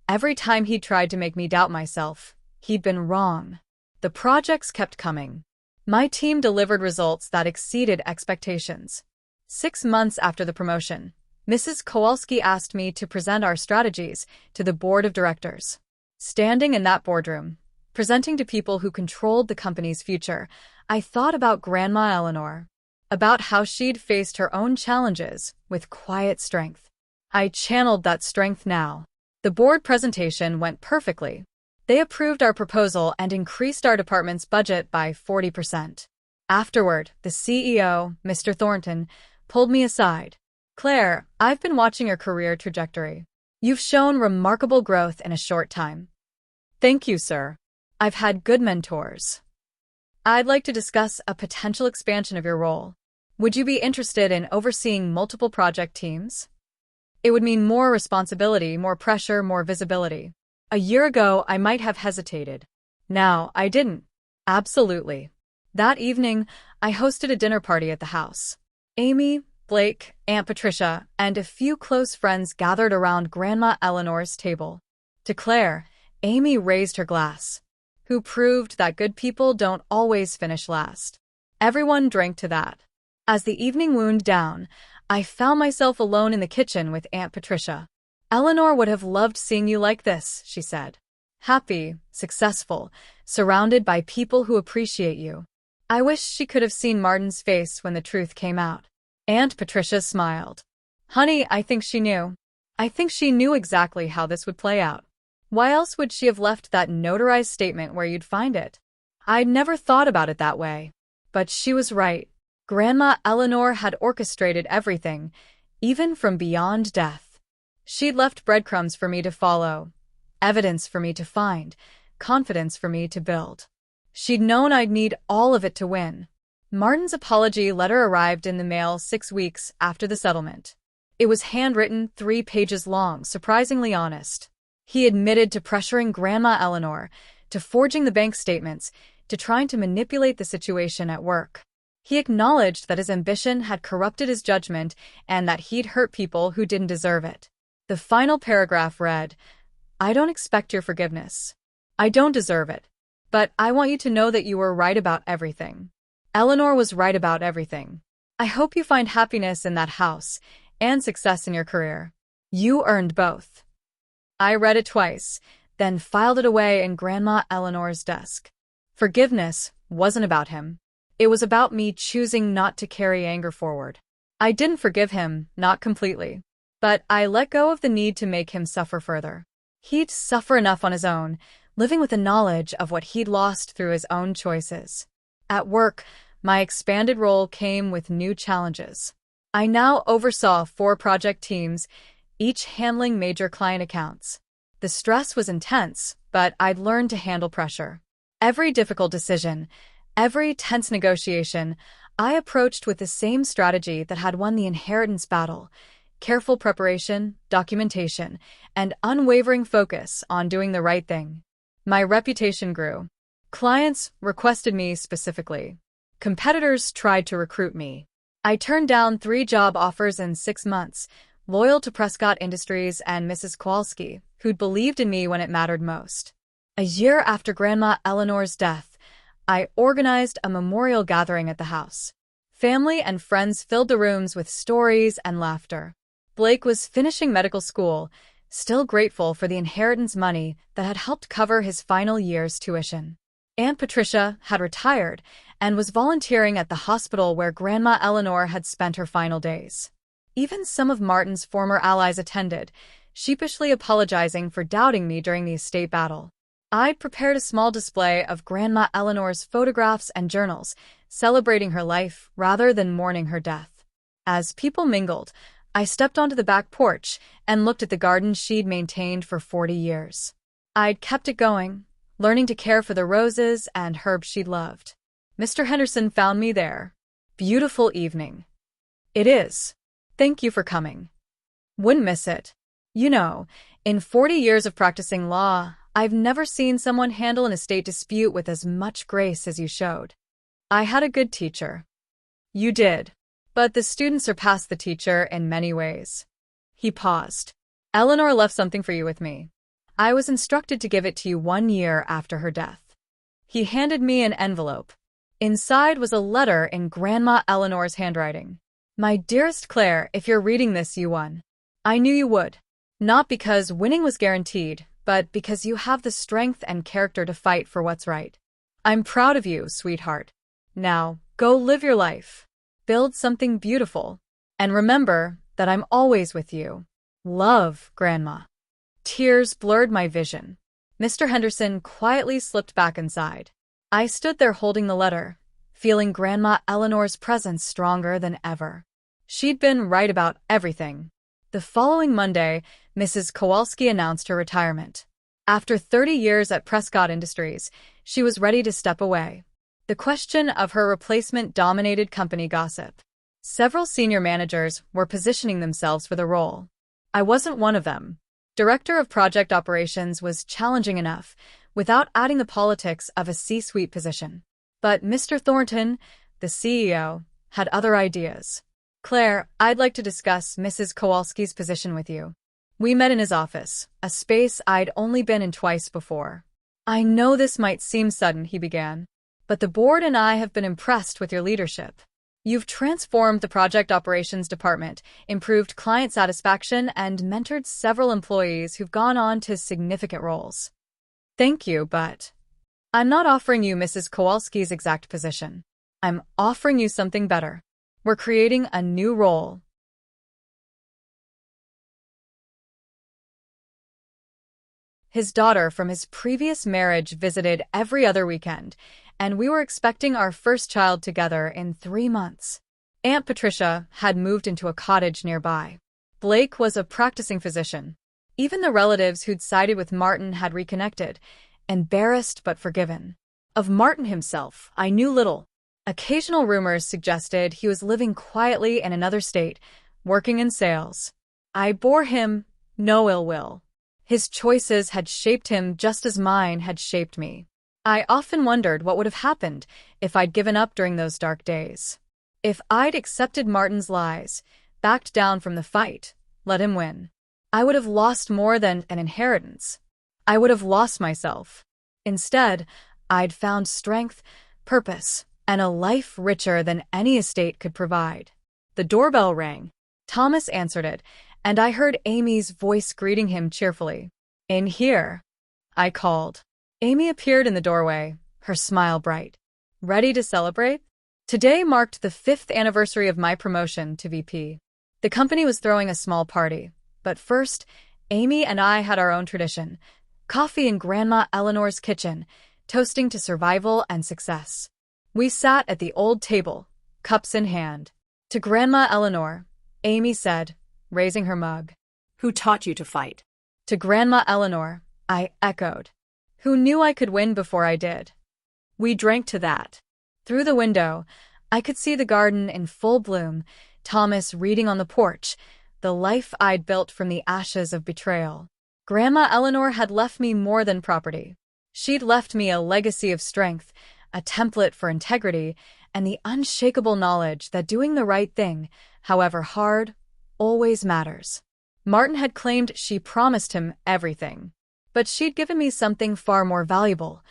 every time he'd tried to make me doubt myself, he'd been wrong. The projects kept coming. My team delivered results that exceeded expectations. 6 months after the promotion, Mrs. Kowalski asked me to present our strategies to the board of directors. Standing in that boardroom, presenting to people who controlled the company's future, I thought about Grandma Eleanor, about how she'd faced her own challenges with quiet strength. I channeled that strength now. The board presentation went perfectly. They approved our proposal and increased our department's budget by 40%. Afterward, the CEO, Mr. Thornton, pulled me aside. Claire, I've been watching your career trajectory. You've shown remarkable growth in a short time. Thank you, sir. I've had good mentors. I'd like to discuss a potential expansion of your role. Would you be interested in overseeing multiple project teams? It would mean more responsibility, more pressure, more visibility. A year ago, I might have hesitated. Now, I didn't. Absolutely. That evening, I hosted a dinner party at the house. Amy, Blake, Aunt Patricia, and a few close friends gathered around Grandma Eleanor's table. To Claire, Amy raised her glass, who proved that good people don't always finish last. Everyone drank to that. As the evening wound down, I found myself alone in the kitchen with Aunt Patricia. Eleanor would have loved seeing you like this, she said. Happy, successful, surrounded by people who appreciate you. I wish she could have seen Martin's face when the truth came out. Aunt Patricia smiled. Honey, I think she knew. I think she knew exactly how this would play out. Why else would she have left that notarized statement where you'd find it? I'd never thought about it that way. But she was right. Grandma Eleanor had orchestrated everything, even from beyond death. She'd left breadcrumbs for me to follow, evidence for me to find, confidence for me to build. She'd known I'd need all of it to win. Martin's apology letter arrived in the mail 6 weeks after the settlement. It was handwritten, 3 pages long, surprisingly honest. He admitted to pressuring Grandma Eleanor, to forging the bank statements, to trying to manipulate the situation at work. He acknowledged that his ambition had corrupted his judgment and that he'd hurt people who didn't deserve it. The final paragraph read, I don't expect your forgiveness. I don't deserve it. But I want you to know that you were right about everything. Eleanor was right about everything. I hope you find happiness in that house and success in your career. You earned both. I read it twice, then filed it away in Grandma Eleanor's desk. Forgiveness wasn't about him. It was about me choosing not to carry anger forward. I didn't forgive him, not completely. But I let go of the need to make him suffer further. He'd suffer enough on his own, living with the knowledge of what he'd lost through his own choices. At work, my expanded role came with new challenges. I now oversaw 4 project teams, each handling major client accounts. The stress was intense, but I'd learned to handle pressure. Every difficult decision, every tense negotiation, I approached with the same strategy that had won the inheritance battle: careful preparation, documentation, and unwavering focus on doing the right thing. My reputation grew. Clients requested me specifically. Competitors tried to recruit me. I turned down 3 job offers in 6 months, loyal to Prescott Industries and Mrs. Kowalski, who'd believed in me when it mattered most. A year after Grandma Eleanor's death, I organized a memorial gathering at the house. Family and friends filled the rooms with stories and laughter. Blake was finishing medical school, still grateful for the inheritance money that had helped cover his final year's tuition. Aunt Patricia had retired and was volunteering at the hospital where Grandma Eleanor had spent her final days. Even some of Martin's former allies attended, sheepishly apologizing for doubting me during the estate battle. I'd prepared a small display of Grandma Eleanor's photographs and journals, celebrating her life rather than mourning her death. As people mingled, I stepped onto the back porch and looked at the garden she'd maintained for 40 years. I'd kept it going, learning to care for the roses and herbs she'd loved. Mr. Henderson found me there. Beautiful evening. It is. Thank you for coming. Wouldn't miss it. You know, in 40 years of practicing law, I've never seen someone handle an estate dispute with as much grace as you showed. I had a good teacher. You did. But the student surpassed the teacher in many ways. He paused. Eleanor left something for you with me. I was instructed to give it to you 1 year after her death. He handed me an envelope. Inside was a letter in Grandma Eleanor's handwriting. My dearest Claire, if you're reading this, you won. I knew you would. Not because winning was guaranteed, but because you have the strength and character to fight for what's right. I'm proud of you, sweetheart. Now, go live your life. Build something beautiful. And remember that I'm always with you. Love, Grandma. Tears blurred my vision. Mr. Henderson quietly slipped back inside. I stood there holding the letter, feeling Grandma Eleanor's presence stronger than ever. She'd been right about everything. The following Monday, Mrs. Kowalski announced her retirement. After 30 years at Prescott Industries, she was ready to step away. The question of her replacement dominated company gossip. Several senior managers were positioning themselves for the role. I wasn't one of them. Director of Project Operations was challenging enough, without adding the politics of a C-suite position. But Mr. Thornton, the CEO, had other ideas. Claire, I'd like to discuss Mrs. Kowalski's position with you. We met in his office, a space I'd only been in twice before. I know this might seem sudden, he began, but the board and I have been impressed with your leadership. You've transformed the project operations department, improved client satisfaction, and mentored several employees who've gone on to significant roles. Thank you, but I'm not offering you Mrs. Kowalski's exact position. I'm offering you something better. We're creating a new role. His daughter from his previous marriage visited every other weekend, and we were expecting our first child together in 3 months. Aunt Patricia had moved into a cottage nearby. Blake was a practicing physician. Even the relatives who'd sided with Martin had reconnected, embarrassed but forgiven. Of Martin himself, I knew little. Occasional rumors suggested he was living quietly in another state, working in sales. I bore him no ill will. His choices had shaped him just as mine had shaped me. I often wondered what would have happened if I'd given up during those dark days. If I'd accepted Martin's lies, backed down from the fight, let him win. I would have lost more than an inheritance. I would have lost myself. Instead, I'd found strength, purpose, and a life richer than any estate could provide. The doorbell rang. Thomas answered it, and I heard Amy's voice greeting him cheerfully. In here, I called. Amy appeared in the doorway, her smile bright. Ready to celebrate? Today marked the 5th anniversary of my promotion to VP. The company was throwing a small party, but first, Amy and I had our own tradition. Coffee in Grandma Eleanor's kitchen, toasting to survival and success. We sat at the old table, cups in hand. To Grandma Eleanor, Amy said, raising her mug. Who taught you to fight? To Grandma Eleanor, I echoed. Who knew I could win before I did? We drank to that. Through the window, I could see the garden in full bloom, Thomas reading on the porch, the life I'd built from the ashes of betrayal. Grandma Eleanor had left me more than property. She'd left me a legacy of strength, a template for integrity, and the unshakable knowledge that doing the right thing, however hard, always matters. Martin had claimed she promised him everything. But she'd given me something far more valuable,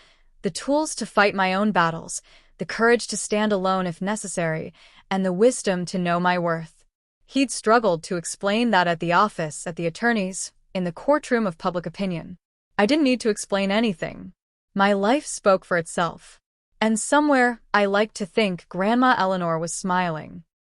the tools to fight my own battles, the courage to stand alone if necessary, and the wisdom to know my worth. He'd struggled to explain that at the office, at the attorney's, in the courtroom of public opinion. I didn't need to explain anything. My life spoke for itself. And somewhere, I liked to think Grandma Eleanor was smiling.